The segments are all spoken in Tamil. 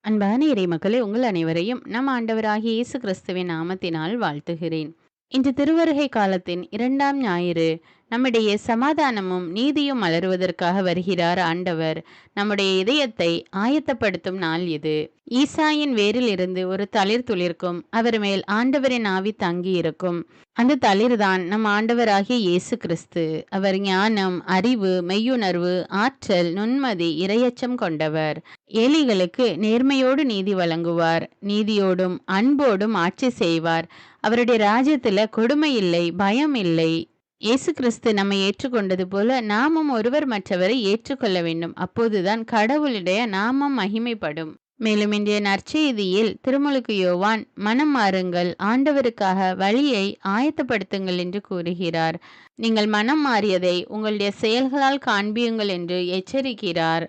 அன்பான இறைமக்களே, உங்கள் அனைவரையும் நம் ஆண்டவராகிய இயேசு கிறிஸ்துவின் நாமத்தினால் வாழ்த்துகிறேன். இன்று திருவருகை காலத்தின் 2ஆம் ஞாயிறு. நம்முடைய சமாதானமும் நீதியும் மலருவதற்காக வருகிறார் ஆண்டவர். நம்முடைய இதயத்தை ஆயத்தப்படுத்தும் நாள் இது. ஈசாயின் வேரில் இருந்து ஒரு தளிர் துளிர்க்கும், அவர் மேல் ஆண்டவரின் ஆவி தங்கி இருக்கும். அந்த தளிர்தான் நம் ஆண்டவராகிய இயேசு கிறிஸ்து. அவர் ஞானம், அறிவு, மெய்யுணர்வு, ஆற்றல், நுண்மதி, இரையச்சம் கொண்டவர். ஏழைகளுக்கு நேர்மையோடு நீதி வழங்குவார். நீதியோடும் அன்போடும் ஆட்சி செய்வார். அவருடைய ராஜ்யத்துல கொடுமை இல்லை, பயம் இல்லை. இயேசு கிறிஸ்து நம்மை ஏற்றுக்கொண்டது போல நாமும் ஒருவர் மற்றவரை ஏற்றுக்கொள்ள வேண்டும். அப்போதுதான் கடவுளுடைய நாமம் மகிமைப்படும். மேலும் இன்றைய நற்செய்தியில் திருமுழுக்கு யோவான், மனம் மாறுங்கள், ஆண்டவருக்காக வழியை ஆயத்தப்படுத்துங்கள் என்று கூறுகிறார். நீங்கள் மனம் மாறியதை உங்களுடைய செயல்களால் காண்பியுங்கள் என்று எச்சரிக்கிறார்.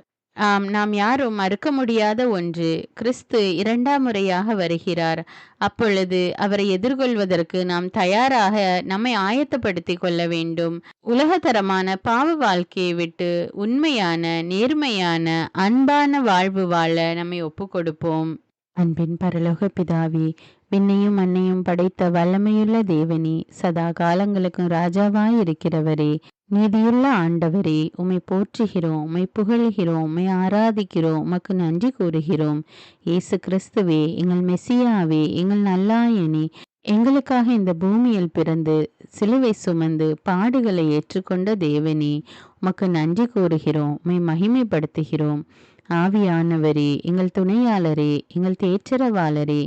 நாம் யாரும் மறுக்க முடியாத ஒன்று, கிறிஸ்து 2ஆம் முறையாக வருகிறார். அப்பொழுது அவரை எதிர்கொள்வதற்கு நாம் தயாராக நம்மை ஆயத்தப்படுத்திக் கொள்ள வேண்டும். உலகத்தரமான பாவ வாழ்க்கையை விட்டு உண்மையான, நேர்மையான, அன்பான வாழ்வு வாழ நம்மை ஒப்பு கொடுப்போம். அன்பின் பரலோக பிதாவே, விண்ணையும் மண்ணையும் படைத்த வல்லமையுள்ள தேவனே, சதா காலங்களுக்கும் ராஜாவாய் இருக்கிறவரே, நீதியுள்ள ஆண்டவரே, உம்மை போற்றுகிறோம், உம்மை புகழ்கிறோம், உம்மை ஆராதிக்கிறோம், உமக்கு நன்றி கூறுகிறோம். இயேசு கிறிஸ்துவே, எங்கள் மெசியாவே, எங்கள் நல்லாயனே, எங்களுக்காக இந்த பூமியில் பிறந்து சிலுவை சுமந்து பாடுகளை ஏற்றுக்கொண்ட தேவனே, உமக்கு நன்றி கூறுகிறோம், உம்மை மகிமைப்படுத்துகிறோம். ஆவியானவரே, எங்கள் துணையாளரே, எங்கள் தேற்றரவாளரே,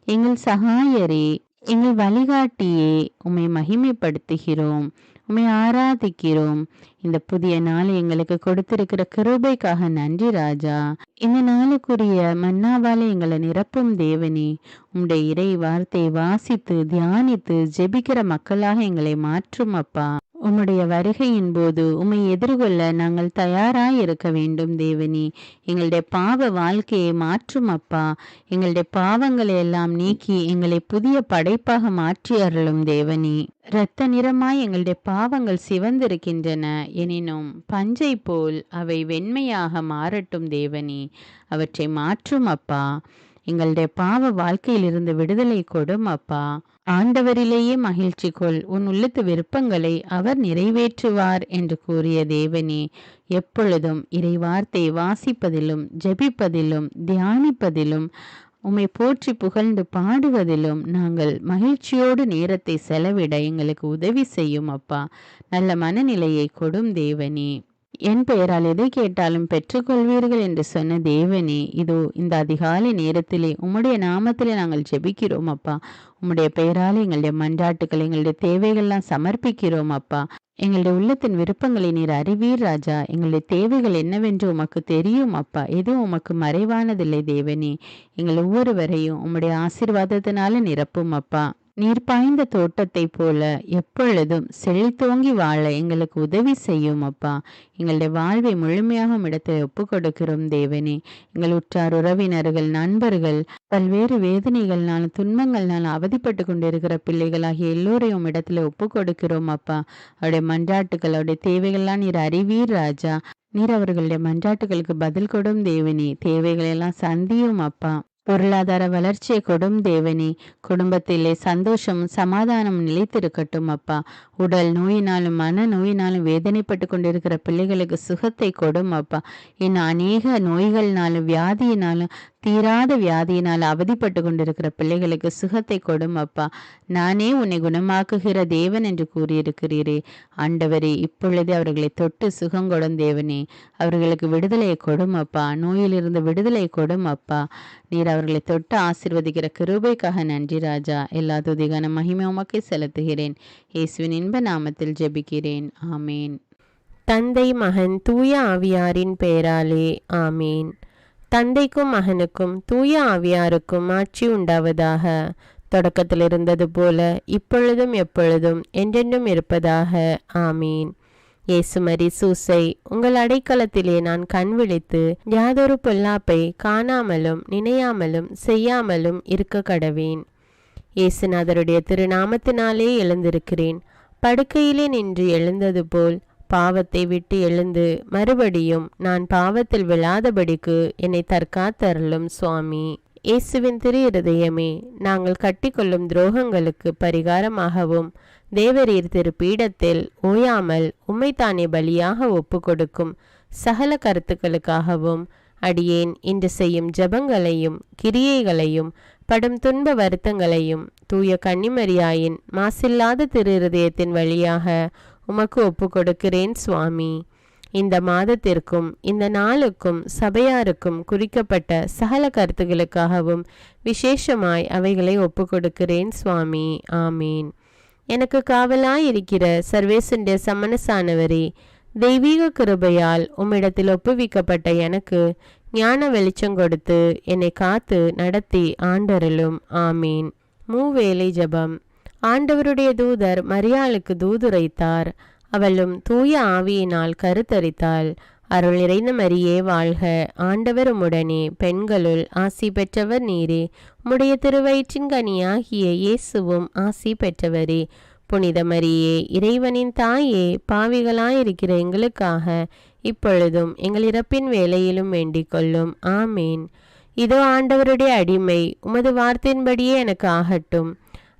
எங்கள் சகாயரே, எங்கள் வழிகாட்டியே, உம்மை மகிமைப்படுத்துகிறோம், உம்மை ஆராதிக்கிறோம். இந்த புதிய நாள் எங்களுக்கு கொடுத்திருக்கிற கிருபைக்காக நன்றி ராஜா. இந்த நாளுக்குரிய மன்னாவாலே எங்களை நிரப்பும் தேவனே, உம்முடைய இறை வார்த்தையை வாசித்து தியானித்து ஜெபிக்கிற மக்களாக எங்களை மாற்றும் அப்பா. உம்முடைய வருகையின் போது உம்மை எதிர்கொள்ள நாங்கள் தயாராய் இருக்க வேண்டும் தேவனே. எங்களுடைய பாவ வாழ்க்கையை மாற்றும் அப்பா. எங்களுடைய பாவங்களை எல்லாம் நீக்கி எங்களை புதிய படைப்பாக மாற்றி அருளும் தேவனே. இரத்த நிறமாய் எங்களுடைய பாவங்கள் சிவந்திருக்கின்றன, எனினும் பஞ்சை போல் அவை வெண்மையாக மாறட்டும் தேவனே. அவற்றை மாற்றும் அப்பா. எங்களுடைய பாவ வாழ்க்கையிலிருந்து விடுதலை கொடும் அப்பா. ஆண்டவரிலேயே மகிழ்ச்சி கொள், உன் உள்ளத்து விருப்பங்களை அவர் நிறைவேற்றுவார் என்று கூறிய தேவனே, எப்பொழுதும் இறைவார்த்தை வாசிப்பதிலும் ஜெபிப்பதிலும் தியானிப்பதிலும் உம்மை போற்றி புகழ்ந்து பாடுவதிலும் நாங்கள் மகிழ்ச்சியோடு நேரத்தை செலவிட எங்களுக்கு உதவி செய்யும் அப்பா. நல்ல மனநிலையை கொடும் தேவனே. என் பெயரால் எதை கேட்டாலும் பெற்றுக்கொள்வீர்கள் என்று சொன்ன தேவனே, இதோ இந்த அதிகாலை நேரத்திலே உம்முடைய நாமத்திலே நாங்கள் ஜெபிக்கிறோம் அப்பா. உம்முடைய பெயரால் எங்களுடைய மன்றாட்டுக்கள், எங்களுடைய தேவைகள்லாம் சமர்ப்பிக்கிறோம் அப்பா. எங்களுடைய உள்ளத்தின் விருப்பங்களை நீர் அறிவீர் ராஜா. எங்களுடைய தேவைகள் என்னவென்று உமக்கு தெரியும் அப்பா. எதுவும் உமக்கு மறைவானதில்லை தேவனே. எங்கள் ஒவ்வொருவரையும் உம்முடைய ஆசீர்வாதத்தினால நிரப்பும் அப்பா. நீர் பாய்ந்த தோட்டத்தை போல எப்பொழுதும் செழித்தோங்கி வாழ எங்களுக்கு உதவி செய்யும் அப்பா. எங்களுடைய வாழ்வை முழுமையாக இடத்தில் ஒப்பு கொடுக்கிறோம் தேவனே. எங்கள் உற்றார் உறவினர்கள், நண்பர்கள், பல்வேறு வேதனைகள்னாலும் துன்பங்கள்னாலும் அவதிப்பட்டு கொண்டிருக்கிற பிள்ளைகளாகிய எல்லோரையும் இடத்துல ஒப்பு கொடுக்கிறோம் அப்பா. அவருடைய மன்றாட்டுக்கள், அவருடைய தேவைகள்லாம் நீர் அறிவீர் ராஜா. நீர் அவர்களுடைய மன்றாட்டுகளுக்கு பதில் கொடும் தேவனே. தேவைகளெல்லாம் சந்தியும் அப்பா. பொருளாதார வளர்ச்சியை கொடும் தேவனே. குடும்பத்திலே சந்தோஷமும் சமாதானமும் நிலைத்திருக்கட்டும் அப்பா. உடல் நோயினாலும் மன நோயினாலும் வேதனைப்பட்டு கொண்டிருக்கிற பிள்ளைகளுக்கு சுகத்தை கொடும் அப்பா. இன்னும் அநேக நோய்கள்னாலும் வியாதியினாலும் தீராத வியாதியினால் அவதிப்பட்டு கொண்டிருக்கிற பிள்ளைகளுக்கு சுகத்தை கொடும் அப்பா. நானே உன்னை குணமாக்குகிற தேவன் என்று கூறியிருக்கிறீரே ஆண்டவரே. இப்பொழுது அவர்களை தொட்டு சுகம் கொடும் தேவனே. அவர்களுக்கு விடுதலையை கொடும் அப்பா. நோயிலிருந்து விடுதலை கொடும் அப்பா. நீர் அவர்களை தொட்டு ஆசீர்வதிக்கிற கிருபைக்காக நன்றி ராஜா. எல்லா துதிகான மகிமை உமக்கே செலுத்துகிறேன். இயேசுவின் இன்ப நாமத்தில் ஜெபிக்கிறேன். ஆமேன். தந்தை மகன் தூய ஆவியாரின் பெயராலே ஆமேன். தந்தைக்கும் மகனுக்கும் தூய ஆவியாருக்கும் ஆட்சி உண்டாவதாக. தொடக்கத்தில் இருந்தது போல இப்பொழுதும் எப்பொழுதும் என்றென்றும் இருப்பதாக ஆமீன். இயேசுமரி சூசை, உங்கள் அடைக்கலத்திலே நான் கண் விழித்து யாதொரு பொல்லாப்பை காணாமலும் நினையாமலும் செய்யாமலும் இருக்க கடவேன். இயேசுநாதருடைய திருநாமத்தினாலே எழுந்திருக்கிறேன். படுக்கையிலே நின்று எழுந்தது போல் பாவத்தை விட்டு எழுந்து மறுபடியும் நான் பாவத்தில் விழாதபடிக்கு என்னை தற்காத்தருளும் சுவாமி. இயேசுவின் திரு இருதயமே, நாங்கள் கட்டிக்கொள்ளும் துரோகங்களுக்கு பரிகாரமாகவும் தேவரீர் திரு பீடத்தில் ஓயாமல் உம்மைத்தானே பலியாக ஒப்பு கொடுக்கும் சகல கருத்துக்களுக்காகவும் அடியேன் இன்று செய்யும் ஜபங்களையும் கிரியைகளையும் படும் துன்ப வருத்தங்களையும் தூய கன்னிமரியாயின் மாசில்லாத திரு இருதயத்தின் வழியாக உமக்கு ஒப்பு கொடுக்கிறேன் சுவாமி. இந்த மாதத்திற்கும் இந்த நாளுக்கும் சபையாருக்கும் குறிக்கப்பட்ட சகல கருத்துகளுக்காகவும் விசேஷமாய் அவைகளை ஒப்பு கொடுக்கிறேன் சுவாமி. ஆமீன். எனக்கு காவலாயிருக்கிற சர்வேசுடைய சமனசானவரே, தெய்வீக கிருபையால் உம்மிடத்தில் ஒப்புவிக்கப்பட்ட எனக்கு ஞான வெளிச்சம் கொடுத்து என்னை காத்து நடத்தி ஆண்டருளும். ஆமீன். மூவேளை ஜபம். ஆண்டவருடைய தூதர் மரியாளுக்கு தூதுரைத்தார். அவளும் தூய ஆவியினால் கருத்தரித்தாள். அருள் நிறைந்த மரியே வாழ்க, ஆண்டவர் உம்முடனே, பெண்களுள் ஆசி பெற்றவர் நீரே. உம்முடைய திருவயிற்றின் கனியாகிய இயேசுவும் ஆசி பெற்றவரே. புனித மரியே, இறைவனின் தாயே, பாவிகளாயிருக்கிற எங்களுக்காக இப்பொழுதும் எங்கள் இறப்பின் வேளையிலும் வேண்டிக் கொள்ளும். ஆமேன். இதோ ஆண்டவருடைய அடிமை, உமது வார்த்தையின்படியே எனக்கு ஆகட்டும்.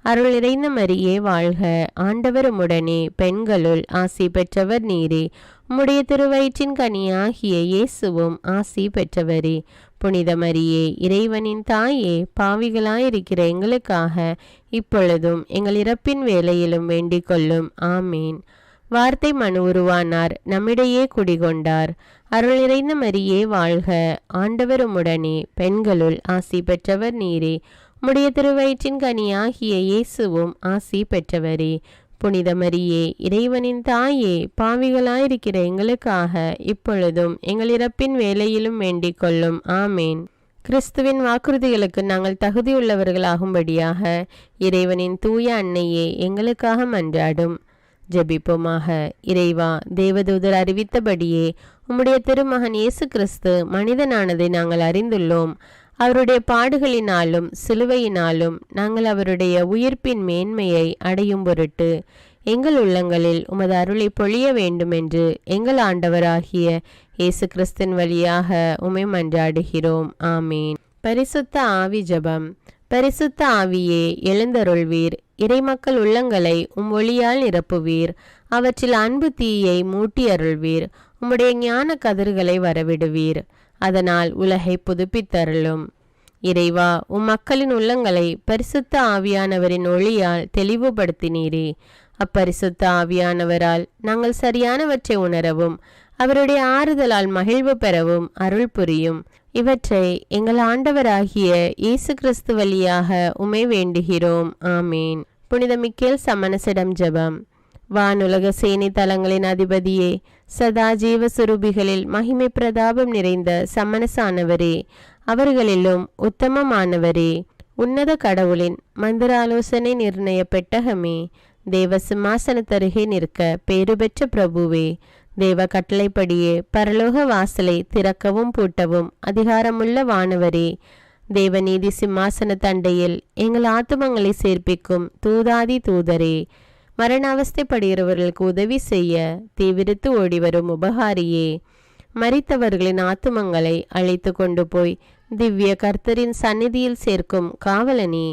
அருள் நிறைந்த மரியே வாழ்க, ஆண்டவர் உம்முடனே, பெண்களுள் ஆசி பெற்றவர் நீரே. உம்முடைய திருவயிற்றின் கனியாகிய இயேசுவும் ஆசி பெற்றவரே. புனித மரியே, இறைவனின் தாயே, பாவிகளாயிருக்கிற எங்களுக்காக இப்பொழுதும் எங்கள் இறப்பின் வேளையிலும் வேண்டிக் கொள்ளும். ஆமேன். வார்த்தை மனு உருவானார், நம்மிடையே குடிகொண்டார். அருள் நிறைந்த மரியே வாழ்க, ஆண்டவர் உம்முடனே, பெண்களுள் ஆசி பெற்றவர் நீரே. உம்முடைய திருவயிற்றின் கனியாகிய இயேசுவும் ஆசி பெற்றவரே. புனித மரியே, இறைவனின் தாயே, பாவிகளாயிருக்கிற எங்களுக்காக இப்பொழுதும் எங்கள் இறப்பின் வேளையிலும் வேண்டிக் கொள்ளும். ஆமேன். கிறிஸ்துவின் வாக்குறுதிகளுக்கு நாங்கள் தகுதியுள்ளவர்களாகும்படியாக இறைவனின் தூய அன்னையே எங்களுக்காக மன்றாடும். ஜெபிப்போமாக. இறைவா, தேவதூதர் அறிவித்தபடியே உம்முடைய திருமகன் இயேசு கிறிஸ்து மனிதனானதை நாங்கள் அறிந்துள்ளோம். அவருடைய பாடுகளினாலும் சிலுவையினாலும் நாங்கள் அவருடைய உயிர்ப்பின் மேன்மையை அடையும் பொருட்டு எங்கள் உள்ளங்களில் உமது அருளை பொழிய வேண்டுமென்று எங்கள் ஆண்டவராகிய இயேசு கிறிஸ்தின் வழியாக உம்மை மன்றாடுகிறோம். ஆமீன். பரிசுத்த ஆவி ஜபம். பரிசுத்த ஆவியே, எழுந்தருள்வீர். இறைமக்கள் உள்ளங்களை ஒளியால் நிரப்புவீர். அவற்றில் அன்பு தீயை மூட்டி அருள்வீர். உம்முடைய ஞான கதிர்களை வரவிடுவீர். அதனால் உலகை புதுப்பித்தருளும். இறைவா, மக்களின் உள்ளங்களை பரிசுத்த ஆவியானவரின் ஒளியால் தெளிவுபடுத்தினீரே. அப்பரிசுத்த ஆவியானவரால் நாங்கள் சரியானவற்றை உணரவும் அவருடைய ஆறுதலால் மகிழ்வு பெறவும் அருள் புரியும். இவற்றை எங்கள் ஆண்டவராகிய இயேசு கிறிஸ்து வழியாக உம்மை வேண்டுகிறோம். ஆமீன். புனித மிக்கேல் சமணசிடம் ஜெபம். வானுலக சேனை தலங்களின் அதிபதியே, சதா ஜீவ சுரூபிகளில் மகிமை பிரதாபம் நிறைந்த சமணசானவரே, அவர்களிலும் உத்தமமானவரே, உன்னத கடவுளின் மந்திராலோசனை நிர்ணய பெட்டகமே, தேவ சிம்மாசனத்தருகே நிற்க பேறு பெற்ற பிரபுவே, தேவ கட்டளைப்படியே பரலோக வாசலை திறக்கவும் பூட்டவும் அதிகாரமுள்ள வானவரே, தேவநீதி சிம்மாசன தண்டையில் எங்கள் ஆத்துமங்களை சேர்ப்பிக்கும் தூதாதி தூதரே, மரண அவஸ்தைப்படுகிறவர்களுக்கு உதவி செய்ய தீவிரித்து ஓடிவரும் உபகாரியே, மரித்தவர்களின் ஆத்துமங்களை அழைத்து கொண்டு போய் திவ்ய கர்த்தரின் சந்நிதியில் சேர்க்கும் காவலனே,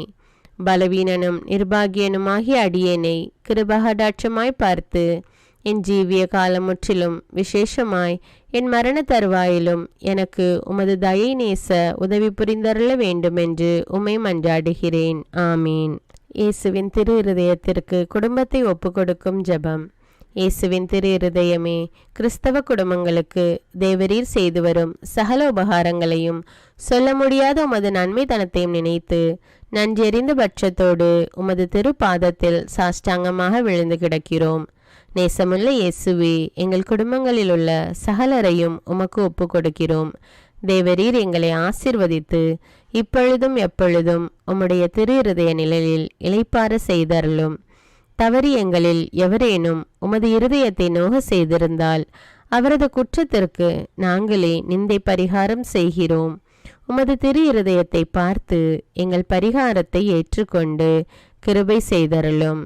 பலவீனனும் நிர்பாகியனுமாகிய அடியேனை கிருபகடாட்சமாய் பார்த்து என் ஜீவிய காலம் முற்றிலும் விசேஷமாய் என் மரண தருவாயிலும் எனக்கு உமது தயை நேச உதவி புரிந்தருள வேண்டுமென்று உம்மை மன்றாடுகிறேன். ஆமீன். இயேசுவின் திரு இருதயத்திற்கு குடும்பத்தை ஒப்புக்கொடுக்கும் ஜெபம். இயேசுவின் திரு இருதயமே, கிறிஸ்தவ குடும்பங்களுக்கு தேவரீர் செய்து வரும் சகல உபகாரங்களையும் சொல்ல முடியாத உமது நன்மைத்தனத்தையும் நினைத்து நன்றெறிந்த பட்சத்தோடு உமது திரு பாதத்தில் சாஷ்டாங்கமாக விழுந்து கிடக்கிறோம். நேசமுள்ள இயேசுவே, எங்கள் குடும்பங்களில் உள்ள சகலரையும் உமக்கு ஒப்பு கொடுக்கிறோம். தேவரீர் எங்களை ஆசிர்வதித்து இப்பொழுதும் எப்பொழுதும் உம்முடைய திரு இருதய நிழலில் இளைப்பாற செய்தருளும். தவறி எங்களில் எவரேனும் உமது இருதயத்தை நோக செய்திருந்தால் அவரது குற்றத்திற்கு நாங்களே நிந்தை பரிகாரம் செய்கிறோம். உமது திரு இருதயத்தை பார்த்து எங்கள் பரிகாரத்தை ஏற்றுக்கொண்டு கிருபை செய்தருளும்.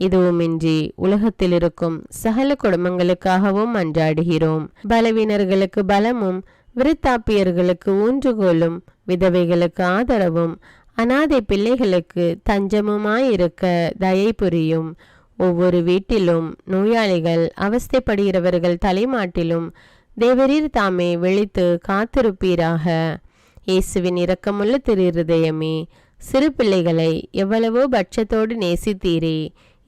இதுவுமின்றி உலகத்தில் இருக்கும் சகல குடும்பங்களுக்காகவும் மன்றாடுகிறோம். பலவீனர்களுக்கு பலமும், விருத்தாப்பியர்களுக்கு ஊன்றுகோலும், விதவைகளுக்கு ஆதரவும், அனாதை பிள்ளைகளுக்கு தஞ்சமுமாயிருக்க தயை புரியும். ஒவ்வொரு வீட்டிலும் நோயாளிகள், அவஸ்தைப்படுகிறவர்கள் தலைமாட்டிலும் தேவரீர் தாமே விழித்து காத்திருப்பீராக. இயேசுவின் இரக்கமுள்ள திருஹிருதயமே, சிறு பிள்ளைகளை எவ்வளவோ பட்சத்தோடு நேசித்தீரே.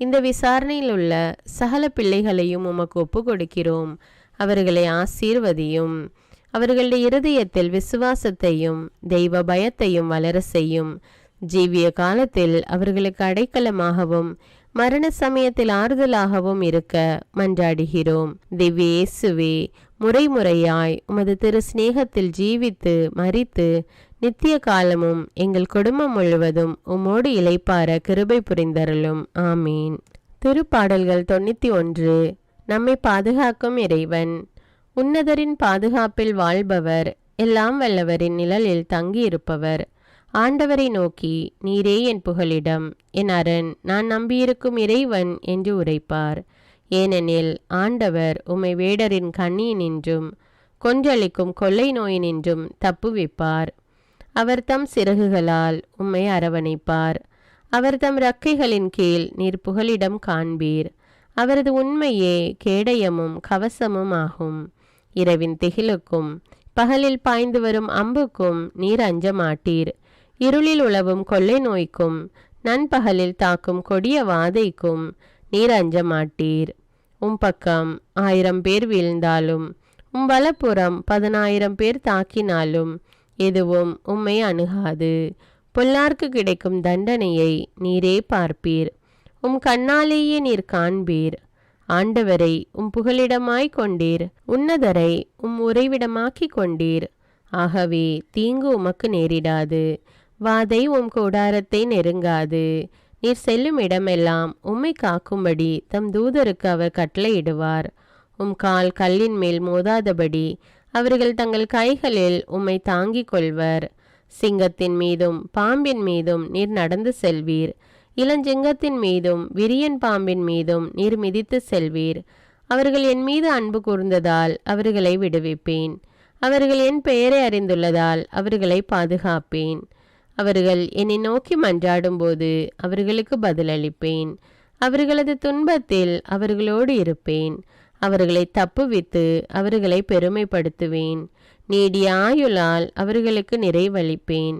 இந்த விசாரணையில் உள்ள சகல பிள்ளைகளையும் உமக்கு ஒப்பு கொடுக்கிறோம். அவர்களை ஆசீர்வதியும். அவர்களுடைய இருதயத்தில் விசுவாசத்தையும் தெய்வ பயத்தையும் வளர செய்யும். ஜீவிய காலத்தில் அவர்களுக்கு அடைக்கலமாகவும் மரண சமயத்தில் ஆறுதலாகவும் இருக்க மன்றாடுகிறோம். திவ்ய இயேசுவே, முறைமுறையாய் உமது திரு சிநேகத்தில் ஜீவித்து மரித்து நித்திய காலமும் எங்கள் குடும்பம் முழுவதும் உம்மோடு இளைப்பார கிருபை புரிந்தருளும். ஆமீன். திருப்பாடல்கள் 91. நம்மை பாதுகாக்கும் இறைவன். உன்னதரின் பாதுகாப்பில் வாழ்பவர், எல்லாம் வல்லவரின் நிழலில் தங்கியிருப்பவர். ஆண்டவரை நோக்கி, நீரே என் புகலிடம், என் அரண், நான் நம்பியிருக்கும் இறைவன் என்று உரைப்பார். ஏனெனில் ஆண்டவர் உம்மை வேடரின் கண்ணியினின்றும் கொன்றளிக்கும் கொள்ளை நோயினின்றும் தப்புவிப்பார். அவர் தம் சிறகுகளால் உம்மை அரவணைப்பார். அவர் தம் இறக்கைகளின் கீழ் நீர் புகலிடம் காண்பீர். அவரது உண்மையே கேடயமும் கவசமும் ஆகும். இரவின் திகிலுக்கும் பகலில் பாய்ந்து வரும் அம்புக்கும் நீர் அஞ்ச மாட்டீர். இருளில் உலவும் கொள்ளை நோய்க்கும் நண்பகலில் தாக்கும் கொடிய வாதைக்கும் நீர் அஞ்ச மாட்டீர். பக்கம் 1000 பேர் வீழ்ந்தாலும் வலப்புறம் 10,000 பேர் தாக்கினாலும் எதுவும் உம்மை அணுகாது. பொல்லார்க்கு கிடைக்கும் தண்டனையை நீரே பார்ப்பீர். கண்ணாலேயே நீர் காண்பீர். ஆண்டவரை புகலிடமாய் கொண்டீர். உன்னதரை உறைவிடமாக்கி கொண்டீர். ஆகவே தீங்கு உமக்கு நேரிடாது. வாதை கூடாரத்தை நெருங்காது. நீர் செல்லும் இடமெல்லாம் உம்மை காக்கும்படி தம் தூதருக்கு அவர் கட்டளையிடுவார். கால் கல்லின் மேல் மோதாதபடி அவர்கள் தங்கள் கைகளில் உம்மை தாங்கிக் கொள்வர். சிங்கத்தின் மீதும் பாம்பின் மீதும் நீர் நடந்து செல்வீர். இளஞ்சிங்கத்தின் மீதும் விரியன் பாம்பின் மீதும் நீர் மிதித்து செல்வீர். அவர்கள் என் மீது அன்பு கூர்ந்ததால் அவர்களை விடுவிப்பேன். அவர்கள் என் பெயரை அறிந்துள்ளதால் அவர்களை பாதுகாப்பேன். அவர்கள் என்னை நோக்கி மன்றாடும்போது அவர்களுக்கு பதிலளிப்பேன். அவர்களது துன்பத்தில் அவர்களோடு இருப்பேன். அவர்களை தப்புவித்து அவர்களை பெருமைப்படுத்துவேன். நீடிய ஆயுளால் அவர்களுக்கு நிறைவளிப்பேன்.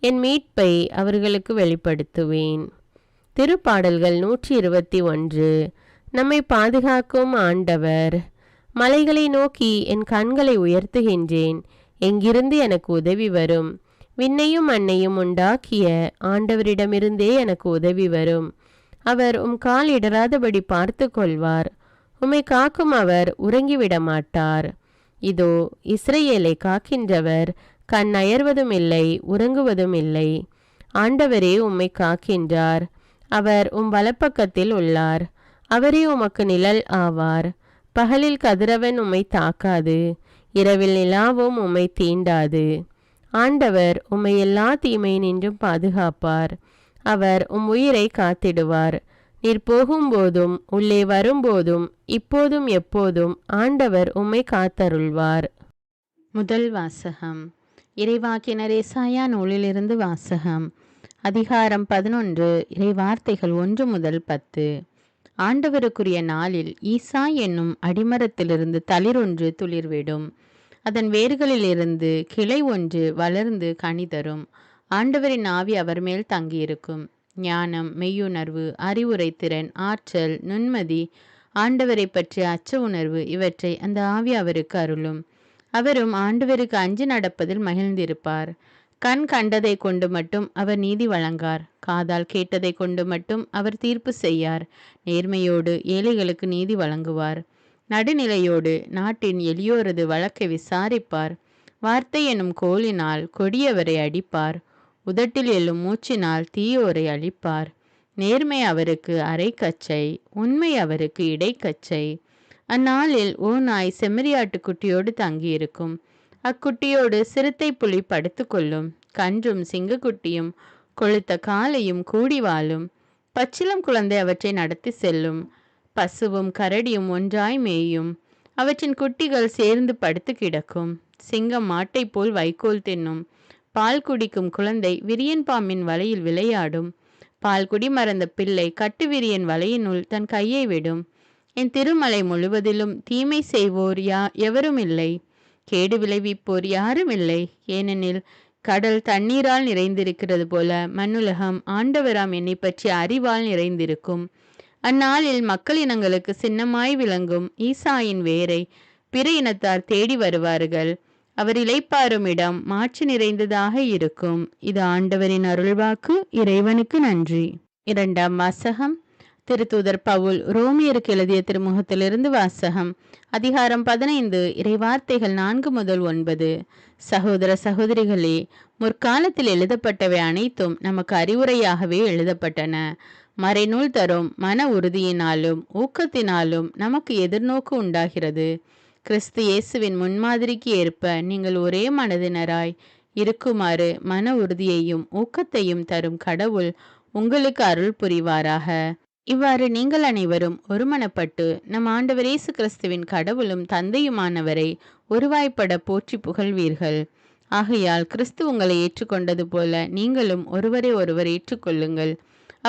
என் மீட்பை அவர்களுக்கு வெளிப்படுத்துவேன். திருப்பாடல்கள் 121. நம்மை பாதுகாக்கும் ஆண்டவர். மலைகளை நோக்கி என் கண்களை உயர்த்துகின்றேன். எங்கிருந்து எனக்கு உதவி வரும்? விண்ணையும் மண்ணையும் உண்டாக்கிய ஆண்டவரிடமிருந்தே எனக்கு உதவி வரும். அவர் கால் இடராதபடி பார்த்து கொள்வார். உம்மை காக்கும் அவர் உறங்கிவிட மாட்டார். இதோ இஸ்ரவேலை காக்கின்றவர் கண் அயர்வதும் இல்லை, உறங்குவதும் இல்லை. ஆண்டவரே உம்மை காக்கின்றார். அவர் வலப்பக்கத்தில் உள்ளார். அவரே உமக்கு நிழல் ஆவார். பகலில் கதிரவன் உம்மை தாக்காது, இரவில் நிலாவும் உம்மை தீண்டாது. ஆண்டவர் உம்மை எல்லா தீமையினின்றும் பாதுகாப்பார். அவர் உயிரை காத்திடுவார். நீர் போகும்போதும் உள்ளே வரும்போதும் இப்போதும் எப்போதும் ஆண்டவர் உம்மை காத்தருள்வார். முதல் வாசகம். இறைவாக்கினர் ஏசாயா நூலிலிருந்து வாசகம். அதிகாரம் 11. இறை வார்த்தைகள் 1 முதல் 10. ஆண்டவருக்குரிய நாளில் ஈசா என்னும் அடிமரத்திலிருந்து தளிரொன்று துளிர்விடும். அதன் வேர்களிலிருந்து கிளை ஒன்று வளர்ந்து கனி தரும். ஆண்டவரின் ஆவி அவர் மேல் தங்கியிருக்கும். ஞானம், மெய்யுணர்வு, அறிவுரை திறன், ஆற்றல், நுண்மதி, ஆண்டவரை பற்றிய அச்ச உணர்வு இவற்றை அந்த ஆவி அவருக்கு அருளும். அவரும் ஆண்டவருக்கு அஞ்சு நடப்பதில் மகிழ்ந்திருப்பார். கண் கண்டதை கொண்டு மட்டும் அவர் நீதி வழங்கார். காதால் கேட்டதை கொண்டு மட்டும் அவர் தீர்ப்பு செய்யார். நேர்மையோடு ஏழைகளுக்கு நீதி வழங்குவார். நடுநிலையோடு நாட்டின் எளியோரது வழக்கை விசாரிப்பார். வார்த்தை எனும் கோலினால் கொடியவரை அடிப்பார். உதட்டில் எழும் மூச்சினால் தீயோரை அழிப்பார். நேர்மை அவருக்கு அரைக்கச்சை, உண்மை அவருக்கு இடைக்கச்சை. அந்நாளில் ஓநாய் செம்மறியாட்டுக்குட்டியோடு தங்கியிருக்கும். அக்குட்டியோடு சிறுத்தை புலி படுத்து கொள்ளும். கன்றும் சிங்கக்குட்டியும் கொழுத்த காலையும் கூடி வாழும். பச்சிளம் குழந்தை அவற்றை நடத்தி செல்லும். பசுவும் கரடியும் ஒன்றாய் மேயும். அவற்றின் குட்டிகள் சேர்ந்து படுத்து கிடக்கும். சிங்கம் மாட்டை போல் வைக்கோல் தின்னும். பால் குடிக்கும் குழந்தை விரியன் பாம்பின் வலையில் விளையாடும். பால் குடி மறந்த பிள்ளை கட்டு விரியன் வலையினுள் தன் கையை விடும். என் திருமலை முழுவதிலும் தீமை செய்வோர் எவரும் இல்லை, கேடு விளைவிப்போர் யாரும் இல்லை. ஏனெனில் கடல் தண்ணீரால் நிறைந்திருக்கிறது போல மண்ணுலகம் ஆண்டவராம் என்னை பற்றி அறிவால் நிறைந்திருக்கும். அந்நாளில் மக்கள் இனங்களுக்கு சின்னமாய் விளங்கும் ஈசாயின் வேரை பிற இனத்தார் தேடி வருவார்கள். அவர் இளைப்பாறும் இடம் மாட்சி நிறைந்ததாக இருக்கும். இது ஆண்டவரின் அருள்வாக்கு. இறைவனுக்கு நன்றி. இரண்டாம் வாசகம். திருத்தூதர் பவுல் ரோமியருக்கு எழுதிய திருமுகத்திலிருந்து வாசகம். அதிகாரம் 15, இறைவார்த்தைகள் 4 முதல் 9. சகோதர சகோதரிகளே, முற்காலத்தில் எழுதப்பட்டவை அனைத்தும் நமக்கு அறிவுரையாகவே எழுதப்பட்டன. மறைநூல் தரும் மன உறுதியினாலும் ஊக்கத்தினாலும் நமக்கு எதிர்நோக்கு உண்டாகிறது. கிறிஸ்து இயேசுவின் முன்மாதிரிக்கு ஏற்ப நீங்கள் ஒரே மனதினராய் இருக்குமாறு மன உறுதியையும் ஊக்கத்தையும் தரும் கடவுள் உங்களுக்கு அருள் புரிவாராக. இவ்வாறு நீங்கள் அனைவரும் ஒருமனப்பட்டு நம் ஆண்டவர் இயேசு கிறிஸ்துவின் கடவுளும் தந்தையுமானவரை ஒருவாய்ப்பட போற்றி புகழ்வீர்கள். ஆகையால் கிறிஸ்து உங்களை ஏற்றுக்கொண்டது போல நீங்களும் ஒருவரை ஒருவர் ஏற்றுக்கொள்ளுங்கள்.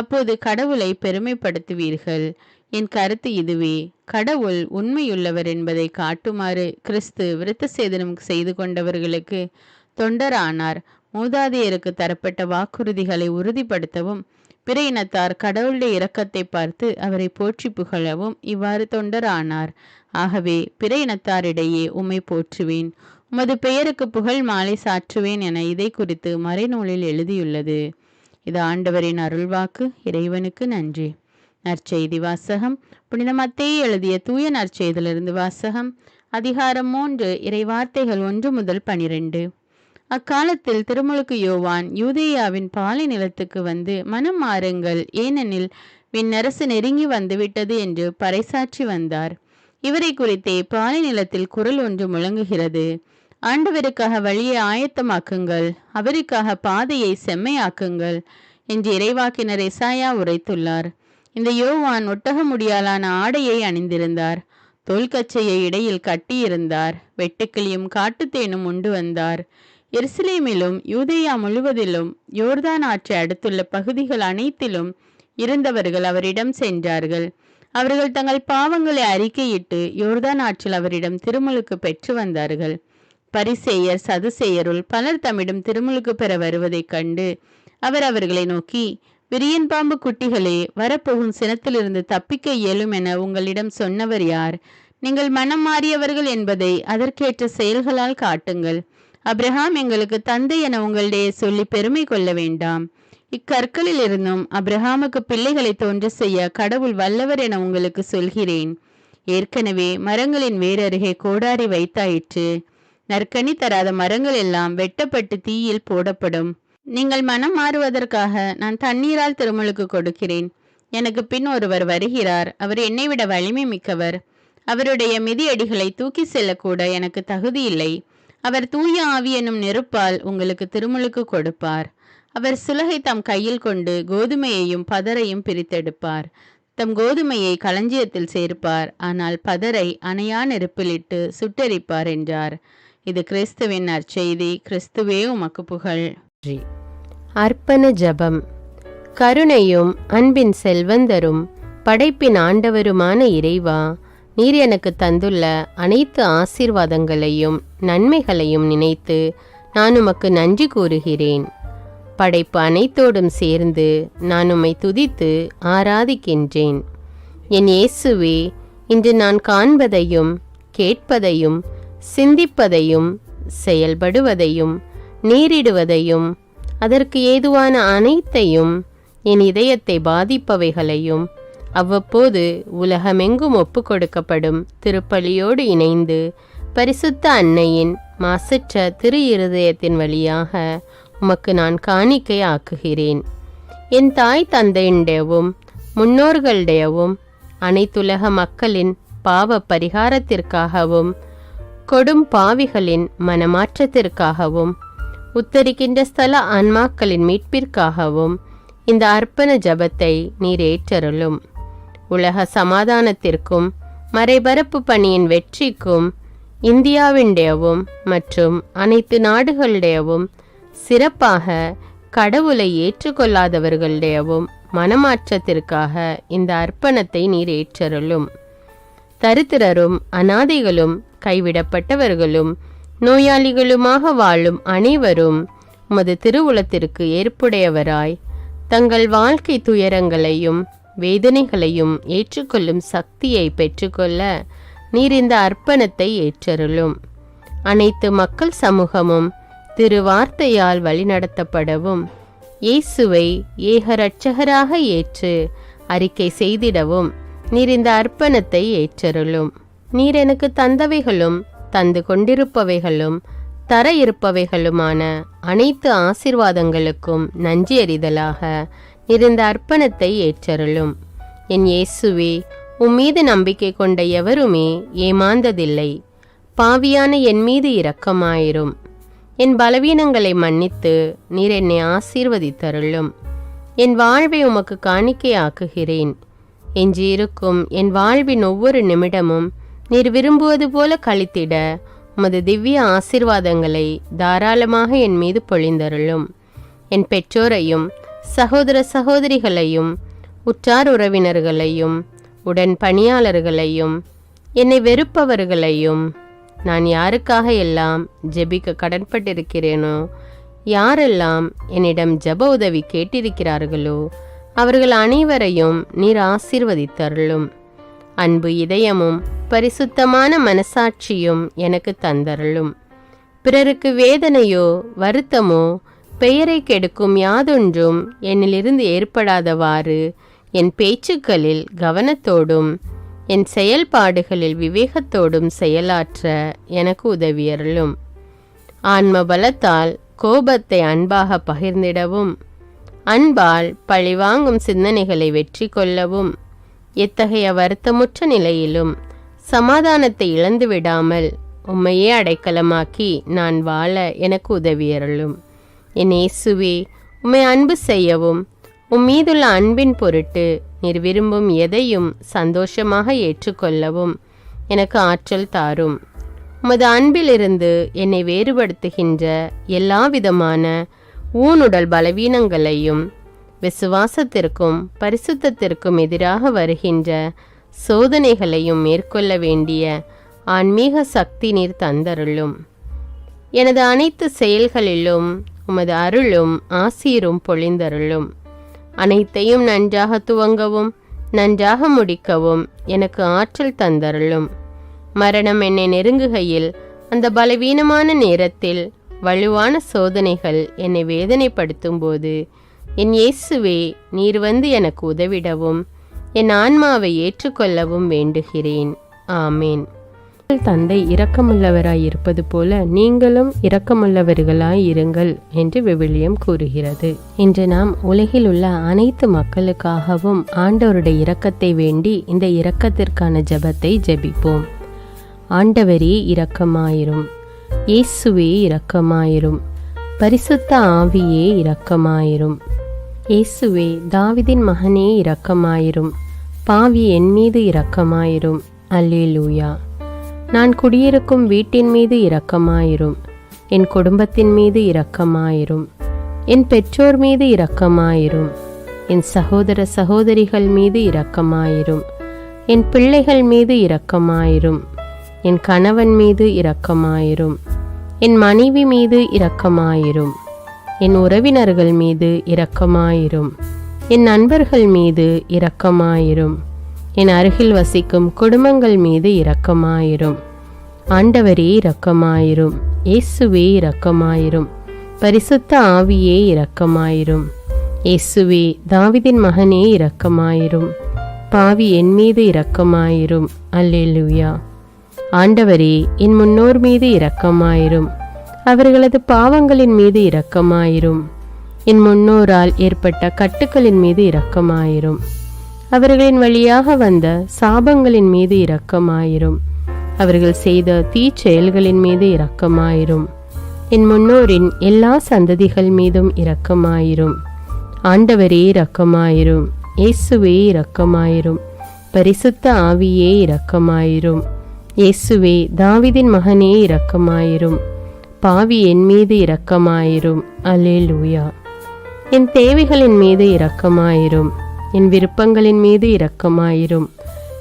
அப்போது கடவுளை பெருமைப்படுத்துவீர்கள். என் கருத்து இதுவே: கடவுள் உண்மையுள்ளவர் என்பதை காட்டுமாறு கிறிஸ்து விருத்த சேதனம் செய்து கொண்டவர்களுக்கு தொண்டரானார். மூதாதையருக்கு தரப்பட்ட வாக்குறுதிகளை உறுதிப்படுத்தவும் பிற இனத்தார் கடவுளுடைய இரக்கத்தை பார்த்து அவரை போற்றி புகழவும் இவ்வாறு தொண்டரானார். ஆகவே பிற இனத்தாரிடையே உம்மை போற்றுவேன், உமது பெயருக்கு புகழ் மாலை சாற்றுவேன் என இதை குறித்து மறைநூலில் எழுதியுள்ளது. இது ஆண்டவரின் அருள்வாக்கு. இறைவனுக்கு நன்றி. நற்செய்தி வாசகம். புனித மத்தேயு எழுதிய தூய நற்செய்தியிலிருந்து வாசகம். அதிகாரம் 3, இறைவார்த்தைகள் 1 முதல் 12. அக்காலத்தில் திருமுழுக்கு யோவான் யூதேயாவின் பாலை நிலத்துக்கு வந்து மனம் மாறுங்கள், ஏனெனில் விண்ணரசு நெருங்கி வந்துவிட்டது என்று பறைசாற்றி வந்தார். இவரை குறித்தே பாலை நிலத்தில் குரல் ஒன்று முழங்குகிறது: ஆண்டவருக்காக வழியை ஆயத்தமாக்குங்கள், அவருக்காக பாதையை செம்மையாக்குங்கள் என்று இறைவாக்கினர் எசாயா உரைத்துள்ளார். இந்த யோவான் ஒட்டக முடியாலான ஆடையை அணிந்திருந்தார். தோல்கச்சையை இடையில் கட்டியிருந்தார். வெட்டுக்கிளியும் காட்டுத்தேனும் உண்டு வந்தார். எருசலேமிலும் யூதேயா முழுவதிலும் யோர்தான் ஆற்றை அடுத்துள்ள பகுதிகள் அனைத்திலும் இருந்தவர்கள் அவரிடம் சென்றார்கள். அவர்கள் தங்கள் பாவங்களை அறிக்கையிட்டு யோர்தான் ஆற்றில் அவரிடம் திருமுழுக்கு பெற்று வந்தார்கள். பரிசேயர் சதுசேயருள் பலர் தம்மிடம் திருமுழுக்கு பெற வருவதைக் கண்டு அவர் அவர்களை நோக்கி, விரியன் பாம்பு குட்டிகளே, வரப்போகும் சினத்திலிருந்து தப்பிக்க இயலும் என உங்களிடம் சொன்னவர் யார்? நீங்கள் மனம் மாறியவர்கள் என்பதை அதற்கேற்ற செயல்களால் காட்டுங்கள். அப்ரஹாம் எங்களுக்கு தந்தை என உங்களிடையே சொல்லி பெருமை கொள்ள வேண்டாம். இக்கற்களில் இருந்தும் அப்ரஹாமுக்கு பிள்ளைகளை தோன்ற செய்ய கடவுள் வல்லவர் என உங்களுக்கு சொல்கிறேன். ஏற்கனவே மரங்களின் வேரருகே கோடாரி வைத்தாயிற்று. நற்கனி தராத மரங்கள் எல்லாம் வெட்டப்பட்டு தீயில் போடப்படும். நீங்கள் மனம் மாறுவதற்காக நான் தண்ணீரால் திருமுழுக்கு கொடுக்கிறேன். எனக்கு பின் ஒருவர் வருகிறார். அவர் என்னை விட வலிமை மிக்கவர். அவருடைய மிதியடிகளை தூக்கி செல்லக்கூட எனக்கு தகுதி இல்லை. அவர் தூய ஆவி எனும் நெருப்பால் உங்களுக்கு திருமுழுக்கு கொடுப்பார். அவர் சுலகை தம் கையில் கொண்டு கோதுமையையும் பதரையும் பிரித்தெடுப்பார். தம் கோதுமையை களஞ்சியத்தில் சேர்ப்பார், ஆனால் பதரை அணையா நெருப்பிலிட்டு சுட்டெரிப்பார் என்றார். இது கிறிஸ்துவின் நற்செய்தி. கிறிஸ்துவே உமக்கு புகழ். அர்ப்பண ஜபம். கருணையும் அன்பின் செல்வந்தரும் படைப்பின் ஆண்டவருமான இறைவா, நீர் எனக்கு தந்துள்ள அனைத்து ஆசீர்வாதங்களையும் நன்மைகளையும் நினைத்து நான் உமக்கு நன்றி கூறுகிறேன். படைப்பு அனைத்தோடும் சேர்ந்து நான் உம்மை துதித்து ஆராதிக்கின்றேன். என் இயேசுவே, இன்று நான் காண்பதையும் கேட்பதையும் சிந்திப்பதையும் செயல்படுவதையும் நேரிடுவதையும் அதற்கு ஏதுவான அனைத்தையும் என் இதயத்தை பாதிப்பவைகளையும் அவ்வப்போது உலகமெங்கும் ஒப்பு கொடுக்கப்படும் திருப்பலியோடு இணைந்து பரிசுத்த அன்னையின் மாசற்ற திரு இருதயத்தின் வழியாக உமக்கு நான் காணிக்கை ஆக்குகிறேன். என் தாய் தந்தையுடையவும் முன்னோர்களுடையவும் அனைத்துலக மக்களின் பாவ பரிகாரத்திற்காகவும் கொடும் பாவிகளின் மனமாற்றத்திற்காகவும் உத்தரிக்கின்ற ஸ்தல ஆன்மாக்களின் மீட்பிற்காகவும் இந்த அர்ப்பண ஜபத்தை நீர் ஏற்றருளும். உலக சமாதானத்திற்கும் மறைபரப்பு பணியின் வெற்றிக்கும் இந்தியாவின்டையவும் மற்றும் அனைத்து நாடுகளுடையவும் சிறப்பாக கடவுளை ஏற்றுக்கொள்ளாதவர்களுடையவும் மனமாற்றத்திற்காக இந்த அர்ப்பணத்தை நீர் ஏற்றருளும். தரித்திரரும் அனாதைகளும் கைவிடப்பட்டவர்களும் நோயாளிகளுமாக வாழும் அனைவரும் உமது திருவுளத்திற்கு ஏற்புடையவராய் தங்கள் வாழ்க்கை துயரங்களையும் வேதனைகளையும் ஏற்றுக்கொள்ளும் சக்தியை பெற்றுக்கொள்ள நீர் இந்த அர்ப்பணத்தை ஏற்றருளும். அனைத்து மக்கள் சமூகமும் திருவார்த்தையால் வழிநடத்தப்படவும் இயேசுவை ஏக இரட்சகராக ஏற்று அறிக்கை செய்திடவும் நீர் இந்த அர்ப்பணத்தை ஏற்றருளும். நீர் எனக்கு தந்தவைகளும் தந்து கொண்டிருப்பவைகளும் தர இருப்பவைகளுமான அனைத்து ஆசீர்வாதங்களுக்கும் நன்றி அறிதலாக நீர் இந்த அர்ப்பணத்தை ஏற்றருளும். என் இயேசுவே, உம்மீது நம்பிக்கை கொண்ட எவருமே ஏமாந்ததில்லை. பாவியான என் மீது இரக்கமாயிரும். என் பலவீனங்களை மன்னித்து நீர் என்னை ஆசீர்வதித்தருளும். என் வாழ்வை உமக்கு காணிக்கையாக்குகிறேன். எஞ்சியிருக்கும் என் வாழ்வின் ஒவ்வொரு நிமிடமும் நீர் விரும்புவது போல கழித்திட உமது திவ்ய ஆசீர்வாதங்களை தாராளமாக என் மீது பொழிந்தருளும். என் பெற்றோரையும் சகோதர சகோதரிகளையும் உற்றார் உறவினர்களையும் உடன் பணியாளர்களையும் என்னை வெறுப்பவர்களையும் நான் யாருக்காக எல்லாம் ஜெபிக்க கடன்பட்டிருக்கிறேனோ, யாரெல்லாம் என்னிடம் ஜெப உதவி கேட்டிருக்கிறார்களோ அவர்கள் அனைவரையும் நீர் ஆசீர்வதித்தருளும். அன்பு இதயமும் பரிசுத்தமான மனசாட்சியும் எனக்கு தந்தருளும். பிறருக்கு வேதனையோ வருத்தமோ பெயரை கெடுக்கும் யாதொன்றும் என்னிலிருந்து ஏற்படாதவாறு என் பேச்சுக்களில் கவனத்தோடும் என் செயல்பாடுகளில் விவேகத்தோடும் செயலாற்ற எனக்கு உதவியருளும். ஆன்ம பலத்தால் கோபத்தை அன்பாக பகிர்ந்திடவும் அன்பால் பழிவாங்கும் சிந்தனைகளை வெற்றி கொள்ளவும் எத்தகைய வருத்தமுற்ற நிலையிலும் சமாதானத்தை இழந்து விடாமல் உம்மையே அடைக்கலமாக்கி நான் வாழ எனக்கு உதவியருளும். என் இயேசுவே, உம்மை அன்பு செய்யவும் உம்மீதுள்ள அன்பின் பொருட்டு நீர் விரும்பும் எதையும் சந்தோஷமாக ஏற்றுக்கொள்ளவும் எனக்கு ஆற்றல் தாரும். உமது அன்பிலிருந்து என்னை வேறுபடுத்துகின்ற எல்லா விதமான ஊனுடல் பலவீனங்களையும் விசுவாசத்திற்கும் பரிசுத்தத்திற்கும் எதிராக வருகின்ற சோதனைகளையும் மேற்கொள்ள வேண்டிய ஆன்மீக சக்தி நீர் தந்தருளும். எனது அனைத்து செயல்களிலும் உமது அருளும் ஆசீரும் பொழிந்தருளும். அனைத்தையும் நன்றாக துவங்கவும் நன்றாக முடிக்கவும் எனக்கு ஆற்றல் தந்தருளும். மரணம் என்னை நெருங்குகையில் அந்த பலவீனமான நேரத்தில் வலுவான சோதனைகள் என்னை வேதனைப்படுத்தும் போது என் இயேசுவே, நீர் வந்து எனக்கு உதவிடவும் என் ஆன்மாவை ஏற்றுக்கொள்ளவும் வேண்டுகிறேன். ஆமேன். தந்தை இரக்கமுள்ளவராய் இருப்பது போல நீங்களும் இரக்கமுள்ளவர்களாய் இருங்கள் என்று விவிலியம் கூறுகிறது. இன்று நாம் உலகில் உள்ள அனைத்து மக்களுக்காகவும் ஆண்டவருடைய இரக்கத்தை வேண்டி இந்த இரக்கத்திற்கான ஜெபத்தை ஜெபிப்போம். ஆண்டவரே இரக்கமாயிரும். இயேசுவே இரக்கமாயிரும். பரிசுத்த ஆவியே இரக்கமாயிரும். இயேசுவே, தாவீதின் மகனே இரக்கமாயிரும். பாவி என் மீது இரக்கமாயிரும். அல்லேலூயா. நான் குடியிருக்கும் வீட்டின் மீது இரக்கமாயிரும். என் குடும்பத்தின் மீது இரக்கமாயிரும். என் பெற்றோர் மீது இரக்கமாயிரும். என் சகோதர சகோதரிகள் மீது இரக்கமாயிரும். என் பிள்ளைகள் மீது இரக்கமாயிரும். என் கணவன் மீது இரக்கமாயிரும். என் மனைவி மீது இரக்கமாயிரும். என் உறவினர்கள் மீது இரக்கமாயிரும். என் நண்பர்கள் மீது இரக்கமாயிரும். என் அருகில் வசிக்கும் குடும்பங்கள் மீது இரக்கமாயிரும். ஆண்டவரே இரக்கமாயிரும். இயேசுவே இரக்கமாயிரும். பரிசுத்த ஆவியே இரக்கமாயிரும். இயேசுவே, தாவீதின் மகனே இரக்கமாயிரும். பாவி என் மீது இரக்கமாயிரும். அல்லேலூயா. ஆண்டவரே, என் முன்னோர் மீது இரக்கமாயிரும். அவர்களது பாவங்களின் மீது இரக்கமாயிரும். என் முன்னோரால் ஏற்பட்ட கட்டுக்களின் மீது இரக்கமாயிரும். அவர்களின் வழியாக வந்த சாபங்களின் மீது இரக்கமாயிரும். அவர்கள் செய்த தீச்செயல்களின் மீது இரக்கமாயிரும். என் முன்னோரின் எல்லா சந்ததிகள் மீதும் இரக்கமாயிரும். ஆண்டவரே இரக்கமாயிரும். இயேசுவே இரக்கமாயிரும். பரிசுத்த ஆவியே இரக்கமாயிரும். இயேசுவே தாவீதின் மகனே இரக்கமாயிரும். பாவி என் மீது இரக்கமாயிரும். அல்லேலூயா. என் தேவைகளின் மீது இரக்கமாயிரும். என் விருப்பங்களின் மீது இரக்கமாயிரும்.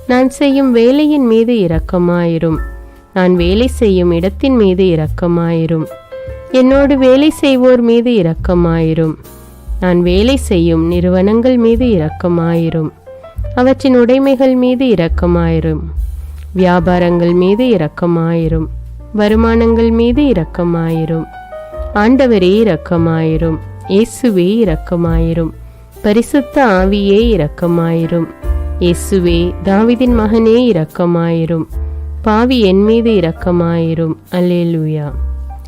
நான் செய்யும் வேலையின் மீது இரக்கமாயிரும். நான் வேலை செய்யும் இடத்தின் மீது இரக்கமாயிரும். என்னோடு வேலை செய்வோர் மீது இரக்கமாயிரும். நான் வேலை செய்யும் நிறுவனங்கள் மீது இரக்கமாயிரும். அவற்றின் உடைமைகள் மீது இரக்கமாயிரும். வியாபாரங்கள் மீது இரக்கமாயிரும். வருமானங்கள் மீது இரக்கமாயிரும். ஆண்டவரே இரக்கமாயிரும். இயேசுவே இரக்கமாயிரும். பரிசுத்த ஆவியே இரக்கமாயிரும். இயேசுவே தாவீதின் மகனே இரக்கமாயிரும். பாவி என் மீது இரக்கமாயிரும். அல்லேலூயா.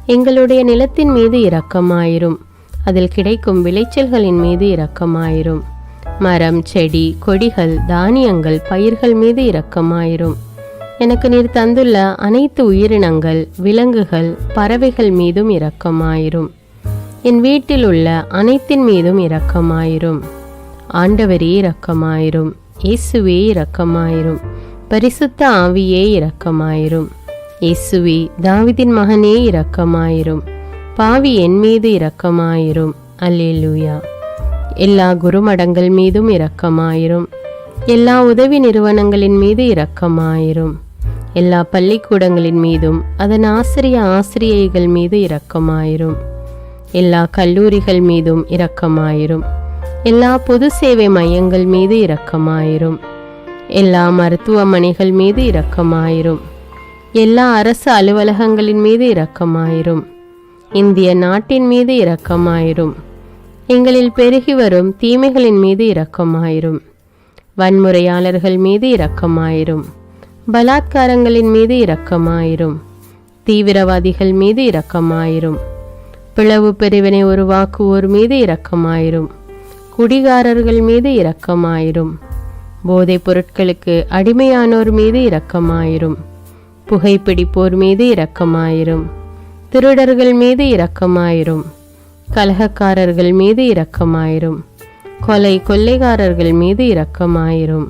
எங்களுடைய நிலத்தின் மீது இரக்கமாயிரும். அதில் கிடைக்கும் விளைச்சல்களின் மீது இரக்கமாயிரும். மரம், செடி, கொடிகள், தானியங்கள், பயிர்கள் மீது இரக்கமாயிரும். எனக்கு நீர் தந்துள்ள அனைத்து உயிரினங்கள், விலங்குகள், பறவைகள் மீதும் இரக்கமாயிரும். என் வீட்டில் உள்ள அனைத்தின் மீதும் இரக்கமாயிரும். ஆண்டவரே இரக்கமாயிரும். இயேசுவே இரக்கமாயிரும். பரிசுத்த ஆவியே இரக்கமாயிரும். இயேசுவே தாவீதின் மகனே இரக்கமாயிரும். பாவி என் மீது இரக்கமாயிரும். அல்லேலூயா. எல்லா குருமடங்கள் மீதும் இரக்கமாயிரும். எல்லா உதவி நிறுவனங்களின் மீது இரக்கமாயிரும். எல்லா பள்ளிக்கூடங்களின் மீதும் அதன் ஆசிரியைகள் மீது இரக்கமாயிரும். எல்லா கல்லூரிகள் மீதும் இரக்கமாயிரும். எல்லா பொது சேவை மையங்கள் மீது இரக்கமாயிரும். எல்லா மருத்துவமனைகள் மீது இரக்கமாயிரும். எல்லா அரசு அலுவலகங்களின் மீது இரக்கமாயிரும். இந்திய நாட்டின் மீது இரக்கமாயிரும். எங்களில் பெருகி வரும் தீமைகளின் மீது இரக்கமாயிரும். வன்முறையாளர்கள் மீது இரக்கமாயிரும். பலாத்காரங்களின் மீது இரக்கமாயிரும். தீவிரவாதிகள் மீது இரக்கமாயிரும். பிளவு பிரிவினை உருவாக்குவோர் மீது இரக்கமாயிரும். குடிகாரர்கள் மீது இரக்கமாயிரும். போதைப் பொருட்களுக்கு அடிமையானோர் மீது இரக்கமாயிரும். புகைப்பிடிப்போர் மீது இரக்கமாயிரும். திருடர்கள் மீது இரக்கமாயிரும். கலகக்காரர்கள் மீது இரக்கமாயிரும். கொள்ளைக்காரர்கள் மீது இரக்கமாயிரும்.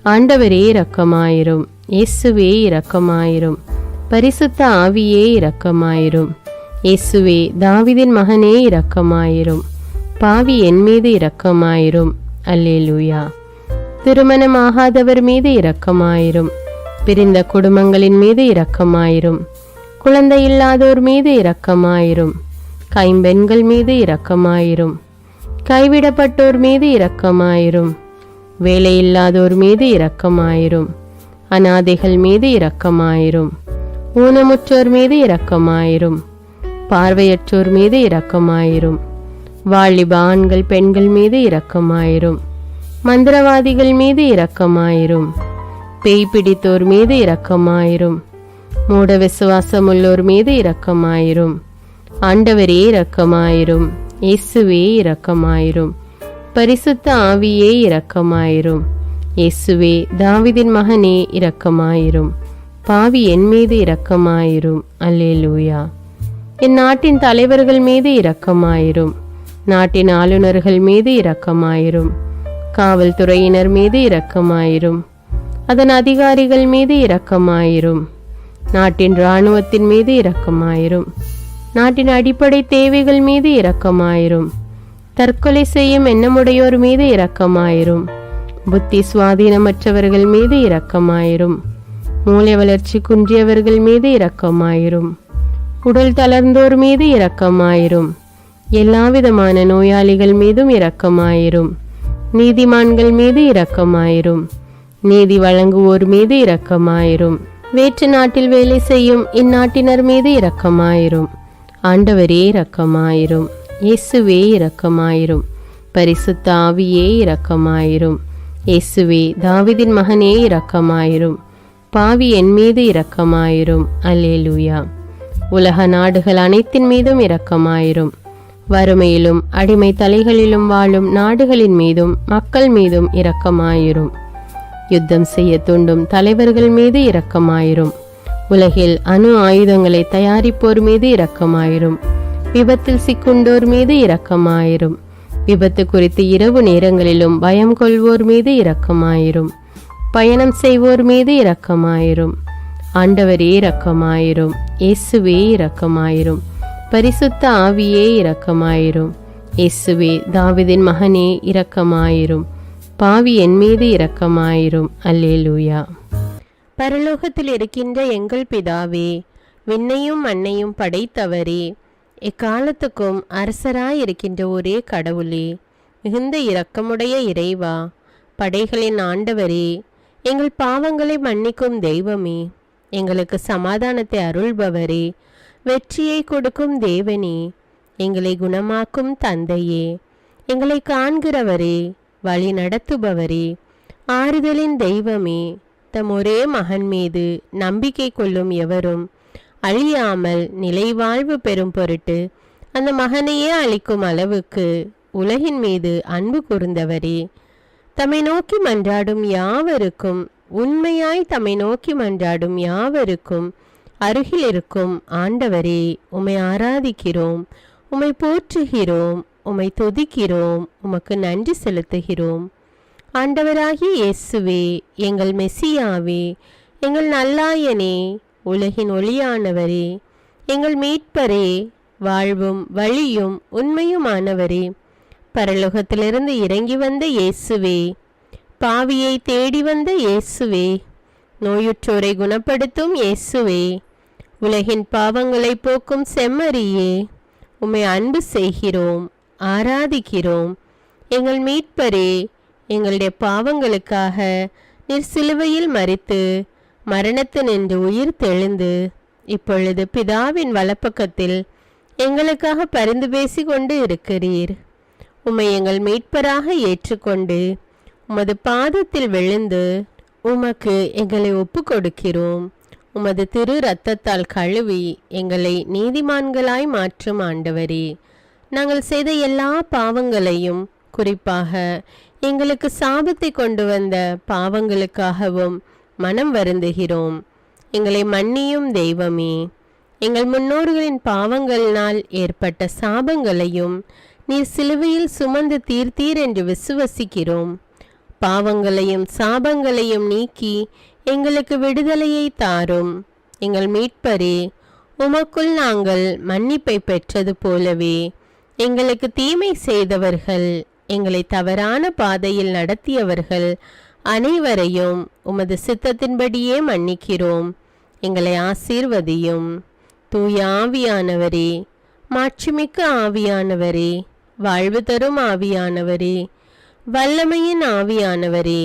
ஆண்டவரே இரக்கமாயிரும். இயேசுவே இரக்கமாயிரும். பரிசுத்த ஆவியே இரக்கமாயிரும். இயேசுவே தாவீதின் மகனே இரக்கமாயிரும். பாவி என் மீது இரக்கமாயிரும். அல்லேலூயா. திருமணமாகாதவர் மீது இரக்கமாயிரும். பிரிந்த குடும்பங்களின் மீது இரக்கமாயிரும். குழந்தை இல்லாதோர் மீது இரக்கமாயிரும். கைம்பெண்கள் மீது இரக்கமாயிரும். கைவிடப்பட்டோர் மீது இரக்கமாயிரும். வேலையில்லாதோர் மீது இரக்கமாயிரும். அநாதைகள் மீது இரக்கமாயிரும். ஊனமுற்றோர் மீது இரக்கமாயிரும். பார்வையற்றோர் மீது இரக்கமாயிரும். வாலிப ஆண்கள் பெண்கள் மீது இரக்கமாயிரும். மந்திரவாதிகள் மீது இரக்கமாயிரும். பேய் பிடித்தோர் மீது இரக்கமாயிரும். மூட விசுவாசமுள்ளோர் மீது இரக்கமாயிரும். ஆண்டவரே இரக்கமாயிரும். இயேசுவே இரக்கமாயிரும். பரிசுத்த ஆவியே இரக்கமாயிரும். இயேசுவே தாவீதின் மகனே இரக்கமாயிரும். பாவி என் மீது இரக்கமாயிரும். அல்லேலூயா. என் நாட்டின் தலைவர்கள் மீது இரக்கமாயிரும். நாட்டின் ஆளுநர்கள் மீது இரக்கமாயிரும். காவல்துறையினர் மீது இரக்கமாயிரும். அதன் அதிகாரிகள் மீது இரக்கமாயிரும். நாட்டின் இராணுவத்தின் மீது இரக்கமாயிரும். நாட்டின் அடிப்படை தேவைகள் மீது இரக்கமாயிரும். தற்கொலை செய்யும் எண்ணமுடையோர் மீது இரக்கமாயிரும். புத்தி சுவாதீனமற்றவர்கள் மீது இரக்கமாயிரும். மூளை வளர்ச்சி குன்றியவர்கள் மீது இரக்கமாயிரும். உடல் தளர்ந்தோர் மீது இரக்கமாயிரும். எல்லாவிதமான நோயாளிகள் மீதும் இரக்கமாயிரும். நீதிமான்கள் மீது இரக்கமாயிரும். நீதி வழங்குவோர் மீது இரக்கமாயிரும். வேற்று நாட்டில் வேலை செய்யும் இந்நாட்டினர் மீது இரக்கமாயிரும். ஆண்டவரே இரக்கமாயிரும். இயேசுவே இரக்கமாயிரும். பரிசுத்த ஆவியே இரக்கமாயிரும். இயேசுவே தாவீதின் மகனே இரக்கமாயிரும். பாவி என் மீது இரக்கமாயிரும். அல்லேலூயா. உலக நாடுகள் அனைத்தின் மீதும் இரக்கமாயிரும். வறுமையிலும் அடிமை தலைகளிலும் வாழும் நாடுகளின் மீதும் மக்கள் மீதும் இரக்கமாயிரும். யுத்தம் செய்ய தூண்டும் தலைவர்கள் மீது இரக்கமாயிரும். உலகில் அணு ஆயுதங்களை தயாரிப்போர் மீது இரக்கமாயிரும். விபத்தில் சிக்குண்டோர் மீது இரக்கமாயிரும். விபத்து குறித்து இரவு நேரங்களிலும் பயம் கொள்வோர் மீது இரக்கமாயிரும். பயணம் செய்வோர் மீது இரக்கமாயிரும். ஆண்டவரே இரக்கமாயிரும். இயேசுவே இரக்கமாயிரும். பரிசுத்த ஆவியே இரக்கமாயிரும். இயேசுவே தாவீதின் மகனே இரக்கமாயிரும். பாவி என் மீது இரக்கமாயிரும். அல்லேலூயா. பரலோகத்தில் இருக்கின்ற எங்கள் பிதாவே, விண்ணையும் மண்ணையும் படைத்தவரே, எக்காலத்துக்கும் அரசராயிருக்கின்ற ஒரே கடவுளே, மிகுந்த இரக்கமுடைய இறைவா, படைகளின் ஆண்டவரே, எங்கள் பாவங்களை மன்னிக்கும் தெய்வமே, எங்களுக்கு சமாதானத்தை அருள்பவரே, வெற்றியை கொடுக்கும் தேவனே, எங்களை குணமாக்கும் தந்தையே, எங்களை காண்கிறவரே, வழி நடத்துபவரே, ஆறுதலின் தெய்வமே, தம் ஒரே மகன் மீது நம்பிக்கை கொள்ளும் எவரும் அழியாமல் நிலைவாழ்வு பெறும் பொருட்டு அந்த மகனையே அளிக்கும் அளவுக்கு உலகின் மீது அன்பு கூர்ந்தவரே, தம்மை நோக்கி மன்றாடும் யாவருக்கும், உண்மையாய் தம்மை நோக்கி மன்றாடும் யாவருக்கும் அருகில் இருக்கும் ஆண்டவரே, உம்மை ஆராதிக்கிறோம், உம்மை போற்றுகிறோம், உம்மை துதிக்கிறோம், உமக்கு நன்றி செலுத்துகிறோம். ஆண்டவராகிய இயேசுவே, எங்கள் மெசியாவே, எங்கள் நல்லாயனே, உலகின் ஒளியானவரே, எங்கள் மீட்பரே, வாழ்வும் வழியும் உண்மையுமானவரே, பரலோகத்திலிருந்து இறங்கி வந்த இயேசுவே, பாவியை தேடி வந்த இயேசுவே, நோயுற்றோரை குணப்படுத்தும் இயேசுவே, உலகின் பாவங்களை போக்கும் செம்மறியே, உம்மை அன்பு செய்கிறோம், ஆராதிக்கிறோம். எங்கள் மீட்பரே, எங்களுடைய பாவங்களுக்காக நீர் சிலுவையில் மரித்து மரணத்தினின்று உயிர் தெழுந்து இப்பொழுது பிதாவின் வலப்பக்கத்தில் எங்களுக்காக பரிந்து பேசி கொண்டு இருக்கிறீர். உம்மை எங்கள் மீட்பராக ஏற்றுக்கொண்டு உமது பாதத்தில் விழுந்து உமக்கு எங்களை ஒப்பு கொடுக்கிறோம். உமது திரு இரத்தத்தால் கழுவி எங்களை நீதிமான்களாய் மாற்றும் ஆண்டவரே, நாங்கள் செய்த எல்லா பாவங்களையும், குறிப்பாக எங்களுக்கு சாபத்தை கொண்டு வந்த பாவங்களுக்காகவும் மனம் வருந்துகிறோம். எங்களை மன்னியும் தெய்வமே, எங்கள் முன்னோர்களின் பாவங்களினால் ஏற்பட்ட சாபங்களையும் நீர் சிலுவையில் சுமந்து தீர்த்தீர் என்று விசுவசிக்கிறோம். பாவங்களையும் சாபங்களையும் நீக்கி எங்களுக்கு விடுதலையை தாரும். எங்கள் மீட்பரே, உமக்குள் நாங்கள் மன்னிப்பை பெற்றது போலவே எங்களுக்கு தீமை செய்தவர்கள், எங்களை தவறான பாதையில் நடத்தியவர்கள் அனைவரையும் உமது சித்தத்தின்படியே மன்னிக்கிறோம். எங்களை ஆசீர்வதியும். தூய ஆவியானவரே, மாட்சிமிக்க ஆவியானவரே, வாழ்வு தரும் ஆவியானவரே, வல்லமையின் ஆவியானவரே,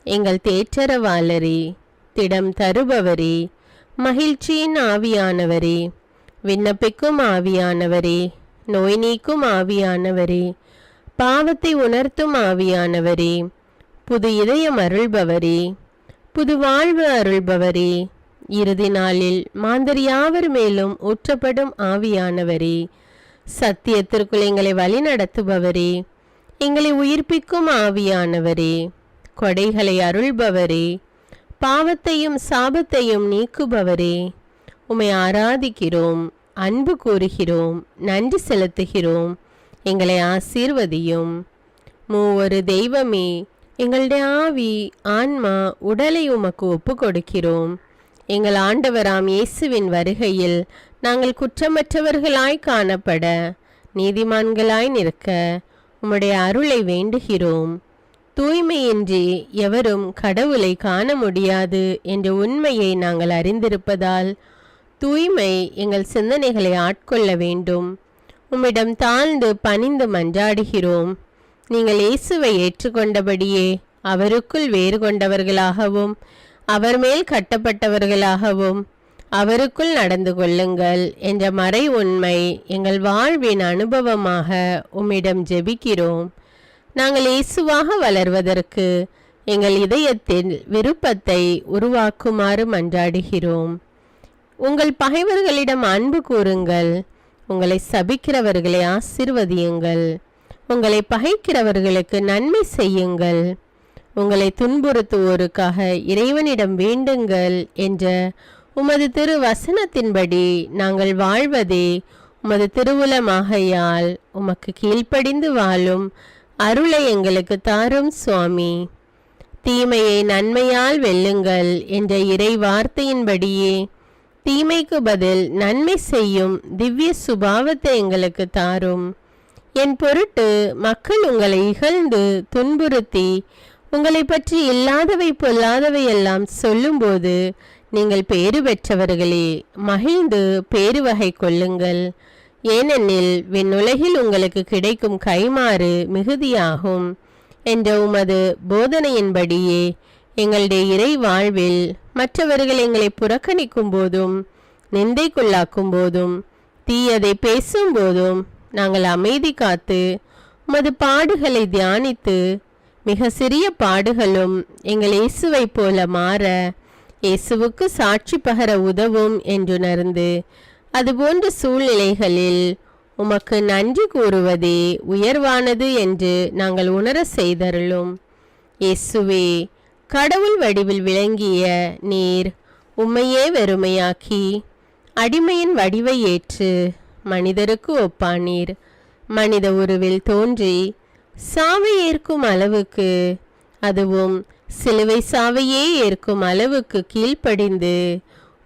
எங்கள் தேற்றரவாளரே, திடம் தருபவரே, மகிழ்ச்சியின் ஆவியானவரே, விண்ணப்பிக்கும் ஆவியானவரே, நோய் நீக்கும் ஆவியானவரே, பாவத்தை உணர்த்தும் ஆவியானவரே, புது இதயம் அருள்பவரே, புது வாழ்வு அருள்பவரே, இறுதி நாளில் மாந்தர் யாவர் மேலும் ஊற்றப்படும் ஆவியானவரே, சத்தியத்திற்குள் எங்களை வழி நடத்துபவரே, எங்களை உயிர்ப்பிக்கும் ஆவியானவரே, கொடைகளை அருள்பவரே, பாவத்தையும் சாபத்தையும் நீக்குபவரே, உம்மை ஆராதிக்கிறோம், அன்பு கூறுகிறோம், நன்றி செலுத்துகிறோம். எங்களை ஆசீர்வதியும். மூவொரு தெய்வமே, எங்களுடைய ஆவி, ஆன்மா, உடலை உமக்கு ஒப்பு கொடுக்கிறோம். எங்கள் ஆண்டவராம் இயேசுவின் வருகையில் நாங்கள் குற்றமற்றவர்களாய் காணப்பட, நீதிமான்களாய் நிற்க உம்முடைய அருளை வேண்டுகிறோம். தூய்மையின்றி எவரும் கடவுளை காண முடியாது என்ற உண்மையை நாங்கள் அறிந்திருப்பதால் தூய்மை எங்கள் சிந்தனைகளை ஆட்கொள்ள வேண்டும். உம்மிடம் தாழ்ந்து பணிந்து மன்றாடுகிறோம். நீங்கள் இயேசுவை ஏற்றுக்கொண்டபடியே அவருக்குள் வேறு கொண்டவர்களாகவும் அவர் மேல் கட்டப்பட்டவர்களாகவும் அவருக்குள் நடந்து கொள்ளுங்கள் என்ற மறை உண்மை எங்கள் வாழ்வின் அனுபவமாக உம்மிடம் ஜெபிக்கிறோம். நாங்கள் இயேசுவாக வளர்வதற்கு எங்கள் இதயத்தில் விருப்பத்தை உருவாக்குமாறு மன்றாடுகிறோம். உங்கள் பகைவர்களிடம் அன்பு கூறுங்கள், உங்களை சபிக்கிறவர்களை ஆசீர்வதியுங்கள், உங்களை பகைக்கிறவர்களுக்கு நன்மை செய்யுங்கள், உங்களை துன்புறுத்துவோருக்காக இறைவனிடம் வேண்டுங்கள் என்ற உமது திரு வசனத்தின்படி நாங்கள் வாழ்வதே உமது திருவுலமாகையால் உமக்கு கீழ்ப்படிந்து வாழும் அருளை எங்களுக்கு தாரும் சுவாமி. தீமையை நன்மையால் வெல்லுங்கள் என்ற இறை வார்த்தையின்படியே தீமைக்கு பதில் நன்மை செய்யும் திவ்ய சுபாவத்தை எங்களுக்கு தாரும். என் பொருட்டு மக்கள் உங்களை இகழ்ந்து துன்புறுத்தி உங்களை பற்றி இல்லாதவை பொல்லாதவை எல்லாம் சொல்லும்போது நீங்கள் பேறு பெற்றவர்களே, மகிழ்ந்து பேருவகை கொள்ளுங்கள். ஏனெனில் விண்ணுலகில் உங்களுக்கு கிடைக்கும் கைமாறு மிகுதியாகும் என்ற உமது போதனையின்படியே எங்களுடைய இறை வாழ்வில் மற்றவர்கள் எங்களை புறக்கணிக்கும் போதும் நிந்தைக்குள்ளாக்கும் போதும் தீயதை பேசும்போதும் நாங்கள் அமைதி காத்து உமது பாடுகளை தியானித்து மிக சிறிய பாடுகளும் எங்கள் இயேசுவை போல மாற இயேசுவுக்கு சாட்சி பகர உதவும் என்றுணர்ந்து அதுபோன்ற சூழ்நிலைகளில் உமக்கு நன்றி கூறுவதே உயர்வானது என்று நாங்கள் உணர செய்தருளும். இயேசுவே, கடவுள் வடிவில் விளங்கிய நீர் உம்மையே வெறுமையாக்கி அடிமையின் வடிவை ஏற்று மனிதருக்கு ஒப்பானீர். மனித உருவில் தோன்றி சாவை ஏற்கும் அளவுக்கு, அதுவும் சிலுவை சாவையே ஏற்கும் அளவுக்கு கீழ்ப்படிந்து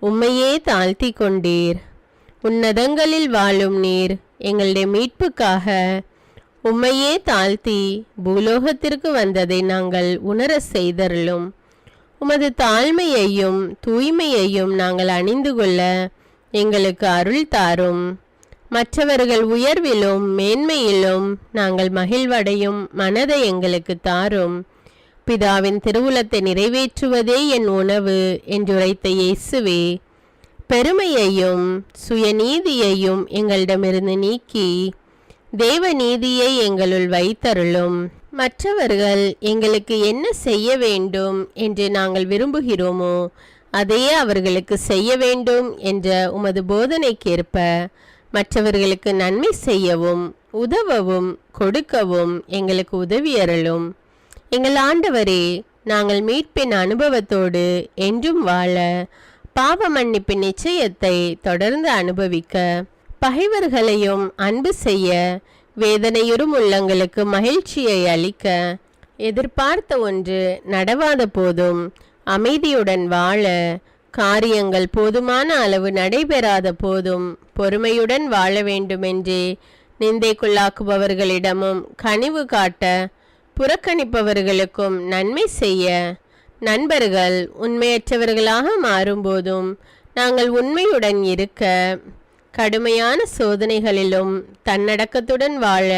உம்மையே தாழ்த்தி கொண்டீர். உன்னதங்களில் வாழும் நீர் எங்களுடைய மீட்புக்காக உம்மையே தாழ்த்தி பூலோகத்திற்கு வந்ததை நாங்கள் உணர செய்தருளும். உமது தாழ்மையையும் தூய்மையையும் நாங்கள் அணிந்து கொள்ள எங்களுக்கு அருள் தாரும். மற்றவர்கள் உயர்விலும் மேன்மையிலும் நாங்கள் மகிழ்வடையும் மனதை எங்களுக்கு தாரும். பிதாவின் திருவுளத்தை நிறைவேற்றுவதே என் உணவு என்றுரைத்த இயேசுவே, பெருமையையும் சுயநீதியையும் எங்களிடமிருந்து நீக்கி தேவ நீதியை எங்களுள் வைத்தருளும். மற்றவர்கள் எங்களுக்கு என்ன செய்ய வேண்டும் என்று நாங்கள் விரும்புகிறோமோ அதையே அவர்களுக்கு செய்ய வேண்டும் என்ற உமது போதனைக்கேற்ப மற்றவர்களுக்கு நன்மை செய்யவும் உதவவும் கொடுக்கவும் எங்களுக்கு உதவியருளும். எங்கள் ஆண்டவரே, நாங்கள் மீட்பின் அனுபவத்தோடு என்றும் வாழ, பாவ மன்னிப்பின் நிச்சயத்தை தொடர்ந்து அனுபவிக்க, பகைவர்களையும் அன்பு செய்ய, வேதனையுறும் உள்ளங்களுக்கு மகிழ்ச்சியை அளிக்க, எதிர்பார்த்த ஒன்று நடவாத போதும் அமைதியுடன் வாழ, காரியங்கள் போதுமான அளவு நடைபெறாத போதும் பொறுமையுடன் வாழ வேண்டுமென்றே நிந்தைக்குள்ளாக்குபவர்களிடமும் கனிவு காட்ட, புறக்கணிப்பவர்களுக்கும் நன்மை செய்ய, நண்பர்கள் உண்மையற்றவர்களாக மாறும்போதும் நாங்கள் உண்மையுடன் இருக்க, கடுமையான சோதனைகளிலும் தன்னடக்கத்துடன் வாழ,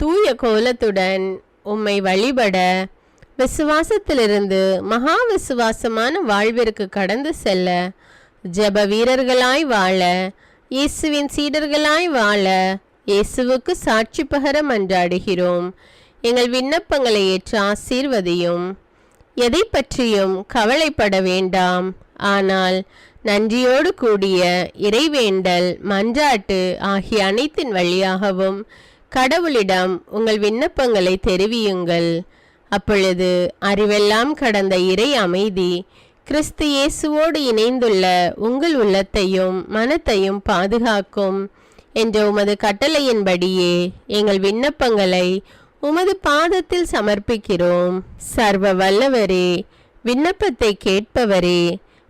தூய கோலத்துடன் உம்மை வழிபட, விசுவாசத்திலிருந்து மகா விசுவாசமான வாழ்விற்கு கடந்து செல்ல, ஜெப வீரர்களாய் வாழ, இயேசுவின் சீடர்களாய் வாழ, இயேசுவுக்கு சாட்சி பகர மன்றாடுகிறோம். எங்கள் விண்ணப்பங்களை ஏற்று ஆசீர்வதியும். எதை பற்றியும் கவலைப்பட வேண்டாம். ஆனால் நன்றியோடு கூடிய இறைவேண்டல், மன்றாட்டு ஆகிய அனைத்தின் வழியாகவும் கடவுளிடம் உங்கள் விண்ணப்பங்களை தெரிவியுங்கள். அப்பொழுது அறிவெல்லாம் கடந்த இறை அமைதி கிறிஸ்து இயேசுவோடு இணைந்துள்ள உங்கள் உள்ளத்தையும் மனத்தையும் பாதுகாக்கும் என்ற உமது கட்டளையின்படியே எங்கள் விண்ணப்பங்களை உமது பாதத்தில் சமர்ப்பிக்கிறோம். சர்வ வல்லவரே, விண்ணப்பத்தை கேட்பவரே,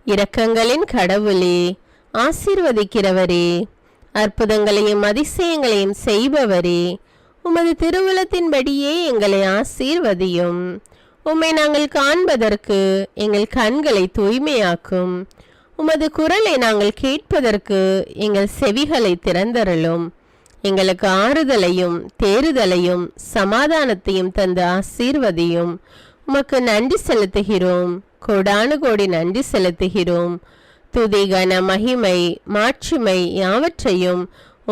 இரக்கங்களின் கடவுளே, ஆசீர்வதிக்கிறவரே, அற்புதங்களையும் அதிசயங்களையும் செய்பவரே, உமது திருவுளத்தின்படியே எங்களை ஆசீர்வதியும். உம்மை நாங்கள் காண்பதற்கு எங்கள் கண்களை தூய்மையாக்கும். உமது குரலை நாங்கள் கேட்பதற்கு எங்கள் செவிகளை திறந்தருளும். எங்களுக்கு ஆறுதலையும் தேறுதலையும் சமாதானத்தையும் தந்து ஆசீர்வதியும். உமக்கு நன்றி செலுத்துகிறோம். கோடானு கோடி நன்றி செலுத்துகிறோம். துதி, கன, மகிமை, மாட்சிமை யாவற்றையும்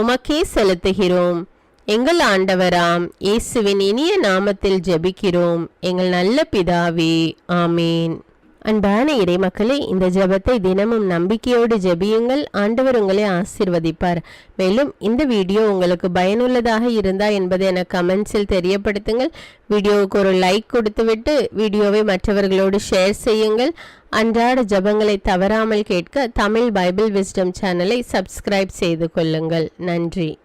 உமக்கே செலுத்துகிறோம். எங்கள் ஆண்டவராம் இயேசுவின் இனிய நாமத்தில் ஜெபிக்கிறோம் எங்கள் நல்ல பிதாவே. ஆமேன். அன்பான இறைமக்களே, இந்த ஜெபத்தை தினமும் நம்பிக்கையோடு ஜெபியுங்கள். ஆண்டவர் உங்களை ஆசீர்வதிப்பார். மேலும் இந்த வீடியோ உங்களுக்கு பயனுள்ளதாக இருந்தா என்பதை எனக்கு கமெண்ட்ஸில் தெரியப்படுத்துங்கள். வீடியோவுக்கு ஒரு லைக் கொடுத்துவிட்டு வீடியோவை மற்றவர்களோடு ஷேர் செய்யுங்கள். அன்றாட ஜெபங்களை தவறாமல் கேட்க தமிழ் பைபிள் விஸ்டம் சேனலை சப்ஸ்கிரைப் செய்து கொள்ளுங்கள். நன்றி.